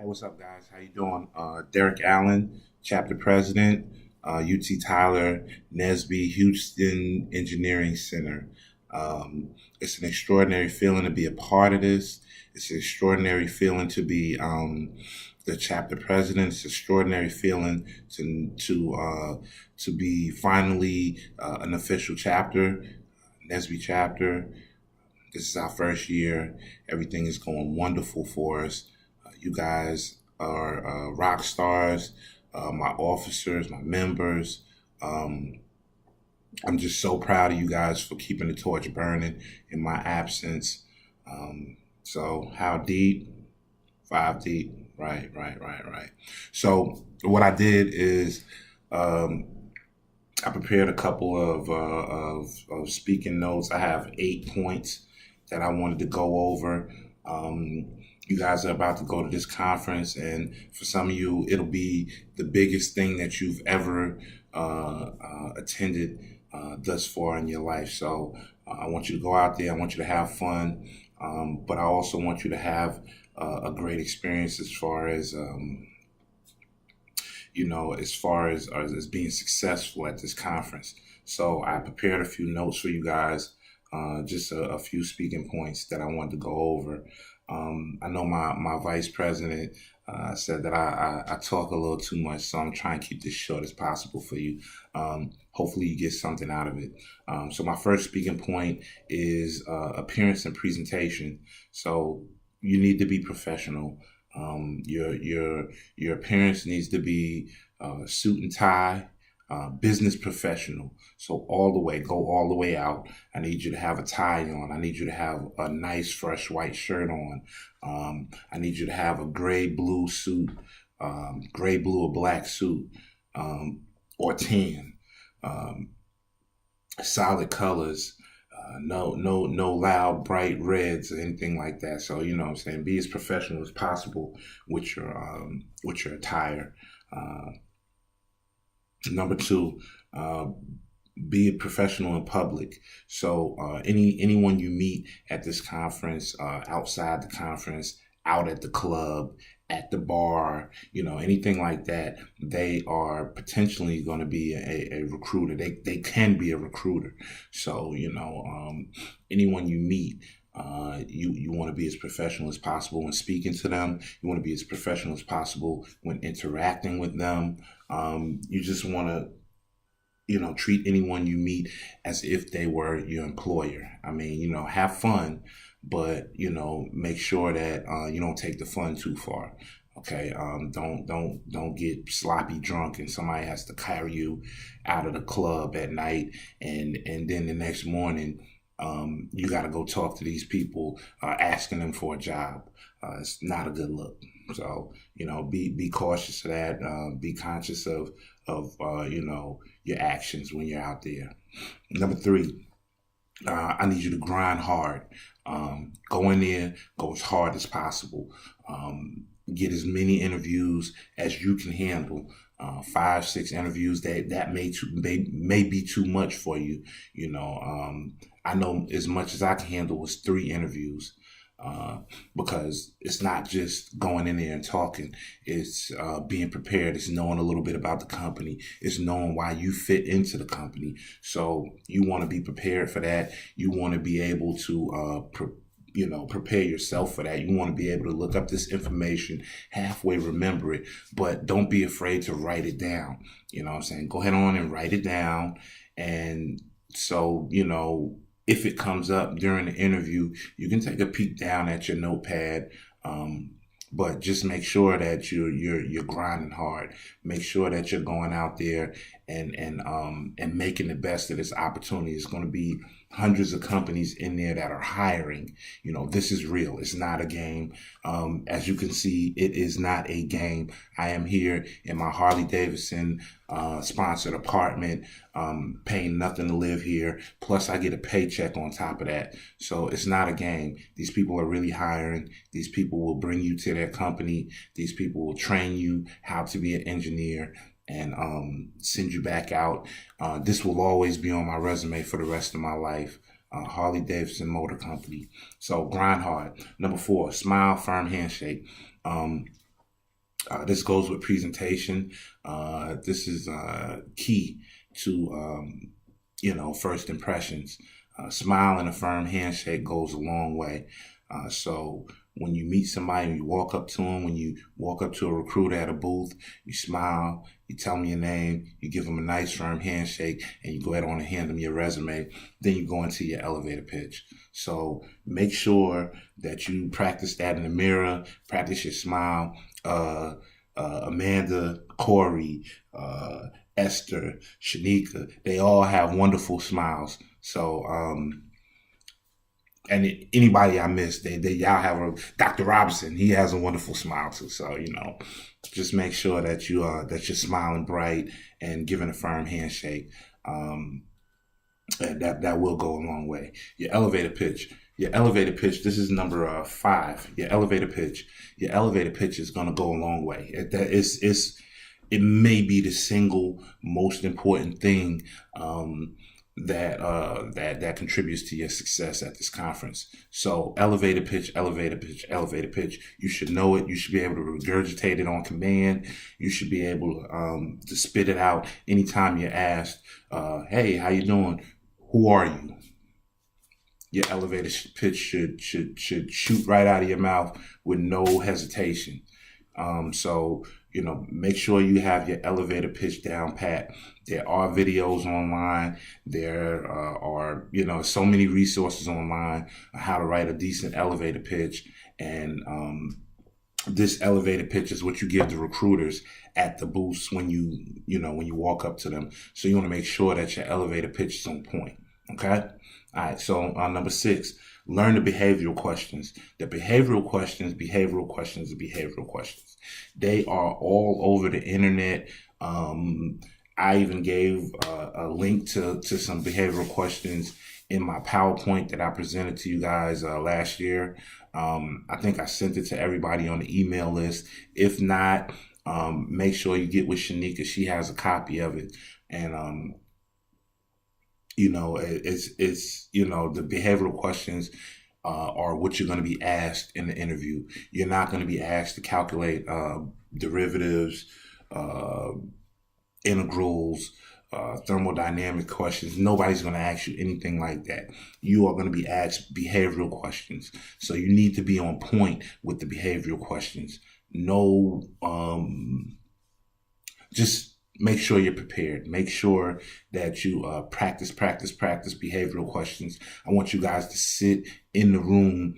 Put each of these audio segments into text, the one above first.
Hey, what's up, guys? How you doing? Derek Allen, chapter president, UT Tyler NSBE Houston Engineering Center. It's an extraordinary feeling to be a part of this. It's an extraordinary feeling to be the chapter president. It's an extraordinary feeling to be finally an official chapter, NSBE chapter. This is our first year. Everything is going wonderful for us. You guys are rock stars, my officers, my members. Um, I'm just so proud of you guys for keeping the torch burning in my absence. So, how deep? 5 deep. Right. So, what I did is um, I prepared a couple of speaking notes. I have 8 points that I wanted to go over. Um, you guys are about to go to this conference, and for some of you, it'll be the biggest thing that you've ever attended thus far in your life. So I want you to go out there. I want you to have fun, but I also want you to have a great experience as far as as being successful at this conference. So I prepared a few notes for you guys, just a few speaking points that I wanted to go over. I know my vice president said that I talk a little too much, so I'm trying to keep this short as possible for you. Hopefully you get something out of it. So my first speaking point is appearance and presentation. So you need to be professional. Your appearance needs to be suit and tie, business professional. So go all the way out. I need you to have a tie on. I need you to have a nice fresh white shirt on. I need you to have a gray blue suit, gray blue or black suit, or tan. Um, Solid colors. No loud, bright reds or anything like that. So you know what I'm saying. Be as professional as possible with your attire. Uh, Number two, be a professional in public. So anyone you meet at this conference, outside the conference, out at the club, at the bar, anything like that, they are potentially going to be a recruiter. They can be a recruiter. So, anyone you meet, you want to be as professional as possible when speaking to them. You want to be as professional as possible when interacting with them. You just want to treat anyone you meet as if they were your employer. I mean, have fun, but make sure that you don't take the fun too far. Okay, don't get sloppy drunk and somebody has to carry you out of the club at night, and then the next morning you got to go talk to these people asking them for a job. It's not a good look. So be cautious of that. Be conscious of your actions when you're out there. Number three, I need you to grind hard. Go in there, go as hard as possible. Get as many interviews as you can handle. 5, 6 interviews that may be too much for you. I know as much as I can handle was 3 interviews. Because it's not just going in there and talking. It's being prepared. It's knowing a little bit about the company. It's knowing why you fit into the company. So you want to be prepared for that. You want to be able to prepare yourself for that. You want to be able to look up this information, halfway remember it, but don't be afraid to write it down. You know what I'm saying? Go ahead on and write it down. And so, if it comes up during the interview, you can take a peek down at your notepad. But just make sure that you're grinding hard. Make sure that you're going out there and making the best of this opportunity. It's going to be hundreds of companies in there that are hiring. This is real. It's not a game. As you can see, it is not a game. I am here in my Harley Davidson sponsored apartment, paying nothing to live here. Plus, I get a paycheck on top of that. So it's not a game. These people are really hiring. These people will bring you to their company. These people will train you how to be an engineer and send you back out. This will always be on my resume for the rest of my life. Harley Davidson Motor Company. So grind hard. Number 4, smile, firm handshake. This goes with presentation. This is key to first impressions. Smile and a firm handshake goes a long way. So when you meet somebody, when you walk up to them, when you walk up to a recruiter at a booth, you smile, you tell them your name, you give them a nice firm handshake, and you go ahead on and hand them your resume. Then you go into your elevator pitch. So make sure that you practice that in the mirror, practice your smile. Amanda, Corey, Esther, Shanika, they all have wonderful smiles. So, and anybody I missed, y'all have Dr. Robinson. He has a wonderful smile too. So just make sure that you're smiling bright and giving a firm handshake. That will go a long way. Your elevator pitch. This is number 5. Your elevator pitch is going to go a long way. It may be the single most important thing that contributes to your success at this conference. So elevator pitch. You should know it. You should be able to regurgitate it on command. You should be able to spit it out anytime you're asked, hey, how you doing? Who are you? Your elevator pitch should shoot right out of your mouth with no hesitation. So make sure you have your elevator pitch down pat. There are videos online. There are so many resources online on how to write a decent elevator pitch. And this elevator pitch is what you give the recruiters at the booths when you walk up to them. So you want to make sure that your elevator pitch is on point. Okay. All right. So number 6, learn the behavioral questions. The behavioral questions. They are all over the internet. I even gave a link to some behavioral questions in my PowerPoint that I presented to you guys last year. I think I sent it to everybody on the email list. If not, make sure you get with Shanika. She has a copy of it. And it's the behavioral questions are what you're going to be asked in the interview. You're not going to be asked to calculate derivatives, integrals, thermodynamic questions. Nobody's going to ask you anything like that. You are going to be asked behavioral questions. So you need to be on point with the behavioral questions. Just make sure you're prepared. Make sure that you practice behavioral questions. I want you guys to sit in the room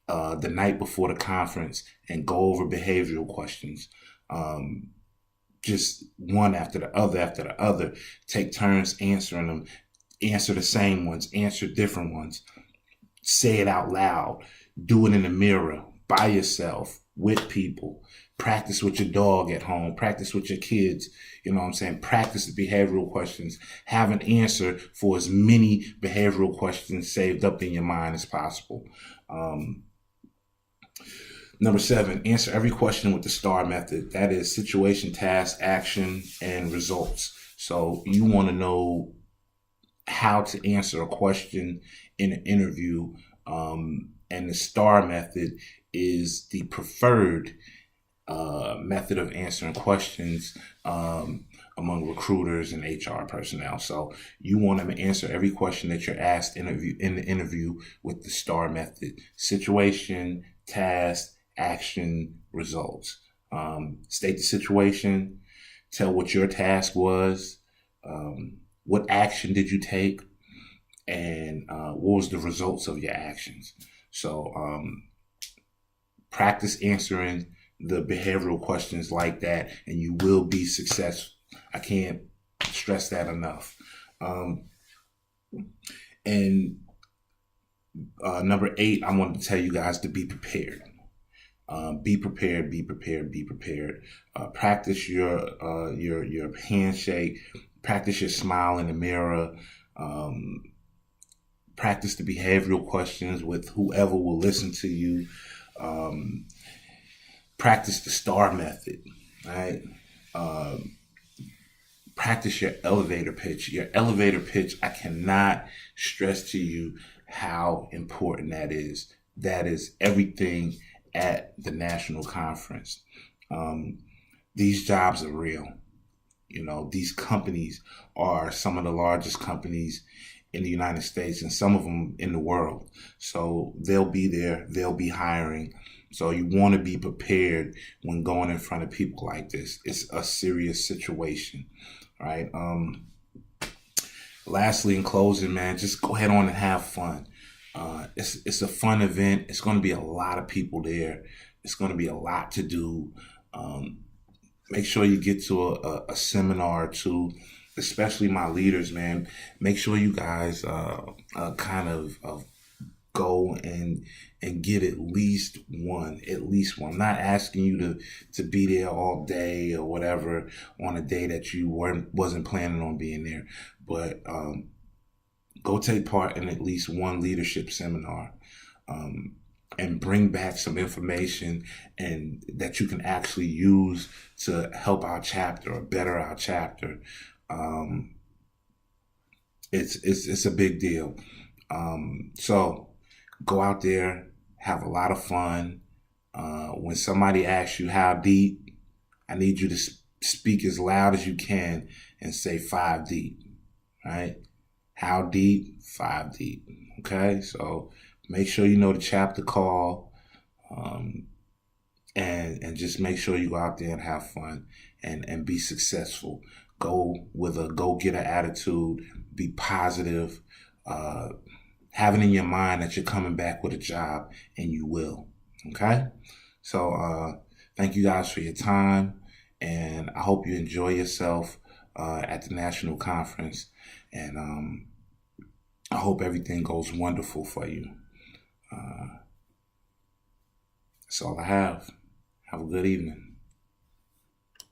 the night before the conference and go over behavioral questions. Just one after the other. Take turns answering them. Answer the same ones. Answer different ones. Say it out loud. Do it in the mirror, by yourself, with people. Practice with your dog at home. Practice with your kids. Practice the behavioral questions. Have an answer for as many behavioral questions saved up in your mind as possible. Number 7, answer every question with the STAR method. That is situation, task, action, and results. So you want to know how to answer a question in an interview. And the STAR method is the preferred method of answering questions among recruiters and HR personnel. So you want to answer every question that you're asked in the interview with the STAR method: situation, task, action, results. State the situation, tell what your task was, what action did you take, and what was the results of your actions. So practice answering the behavioral questions like that, and you will be successful. I can't stress that enough. And number 8, I wanted to tell you guys to be prepared. Be prepared. Practice your handshake. Practice your smile in the mirror. Practice the behavioral questions with whoever will listen to you. Practice the STAR method, right? Practice your elevator pitch. Your elevator pitch, I cannot stress to you how important that is. That is everything at the national conference. these jobs are real. You know, these companies are some of the largest companies in the United States and some of them in the world. So they'll be there, they'll be hiring. So you want to be prepared when going in front of people like this. It's a serious situation, right? Lastly, in closing, man, just go ahead on and have fun. It's a fun event. It's going to be a lot of people there. It's going to be a lot to do. Um, Make sure you get to a seminar or two, especially my leaders, man. Make sure you guys kind of go and get at least one, Not asking you to be there all day or whatever on a day that you wasn't planning on being there, but go take part in at least one leadership seminar. Um, and bring back some information and that you can actually use to help our chapter or better our chapter. Um, it's a big deal. So go out there, have a lot of fun. When somebody asks you how deep, I need you to speak as loud as you can and say 5 deep, right? How deep? 5 deep. Okay, so make sure you know the chapter call, um, and just make sure you go out there and have fun and be successful. Go with a go-getter attitude. Be positive. Uh, have it in your mind that you're coming back with a job, and you will. Okay, so thank you guys for your time, and I hope you enjoy yourself at the national conference, and I hope everything goes wonderful for you. That's all I have. Have a good evening.